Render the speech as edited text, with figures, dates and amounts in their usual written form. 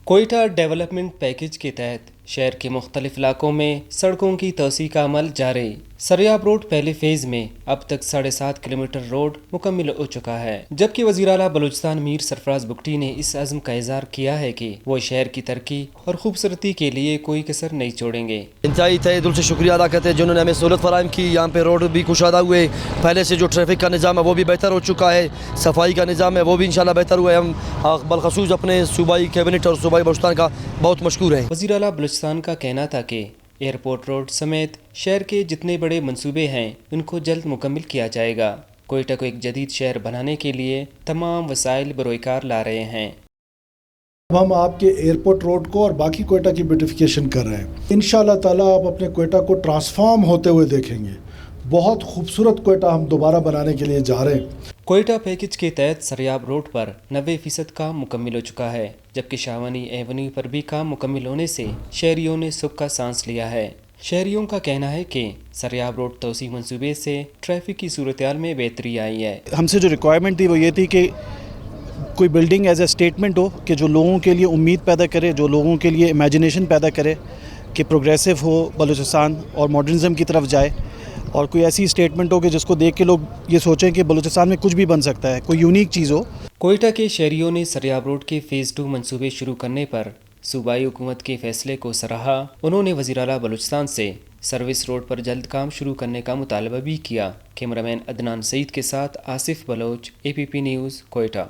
Quetta development package के तहत शहर के मुख्तलिफ इलाकों में सड़कों की तोसी का अमल जारी। सरियाब रोड पहले फेज में अब तक 7.5 किलोमीटर रोड मुकम्मल हो चुका है, जबकि वज़ीर आला बलूचिस्तान मीर सरफराज बुगटी ने इस अज़्म का इज़हार किया है कि वो शहर की तरक्की और खूबसूरती के लिए कोई कसर नहीं छोड़ेंगे। इंतहाई तहे दिल से शुक्रिया अदा करते हैं जिन्होंने हमें सहूलत फराहम की। यहाँ पे रोड भी कुशादा हुए, पहले से जो ट्रैफिक का निज़ाम है वो भी बेहतर हो चुका है, सफाई का निज़ाम है वो भी इंशाल्लाह बेहतर हुआ है। हम बलखसूस अपने सूबाई कैबिनेट और सूबाई बलूचिस्तान का बहुत मशकूर है। वज़ीर आला बलूचिस्तान का कहना था कि एयरपोर्ट रोड समेत शहर के जितने बड़े मंसूबे हैं उनको जल्द मुकम्मल किया जाएगा। कोयटा को एक जदीद शहर बनाने के लिए तमाम वसाइल बरोकार ला रहे हैं। अब हम आपके एयरपोर्ट रोड को और बाकी कोयटा की ब्यूटिफिकेशन कर रहे हैं। इंशाल्लाह ताला आप अपने कोयटा को ट्रांसफॉर्म होते हुए देखेंगे। बहुत खूबसूरत कोयटा हम दोबारा बनाने के लिए जा रहे हैं। कोयटा पैकेज के तहत सरियाब रोड पर 90% काम मुकम्मल हो चुका है, जबकि शाहवानी एवेन्यू पर भी काम मुकम्मल होने से शहरियों ने सुख का सांस लिया है। शहरियों का कहना है कि सरियाब रोड तोसी मंसूबे से ट्रैफिक की सूरत हाल में बेहतरी आई है। हमसे जो रिक्वायरमेंट थी वो ये थी कि कोई बिल्डिंग एज ए स्टेटमेंट हो कि जो लोगों के लिए उम्मीद पैदा करे, जो लोगों के लिए इमेजिनेशन पैदा करे कि प्रोग्रेसिव हो बलूचिस्तान और मॉडर्निज़म की तरफ जाए, और कोई ऐसी स्टेटमेंट हो कि जिसको देख के लोग ये सोचें कि बलूचिस्तान में कुछ भी बन सकता है, कोई यूनिक चीज़ हो। कोयटा के शहरियों ने सरियाब रोड के फ़ेज़ 2 मंसूबे शुरू करने पर सूबाई हुकूमत के फैसले को सराहा। उन्होंने वज़ीर आला बलूचिस्तान से सर्विस रोड पर जल्द काम शुरू करने का मुतालबा भी किया। कैमरामैन अदनान सईद के साथ आसिफ बलोच, APP न्यूज़, कोयटा।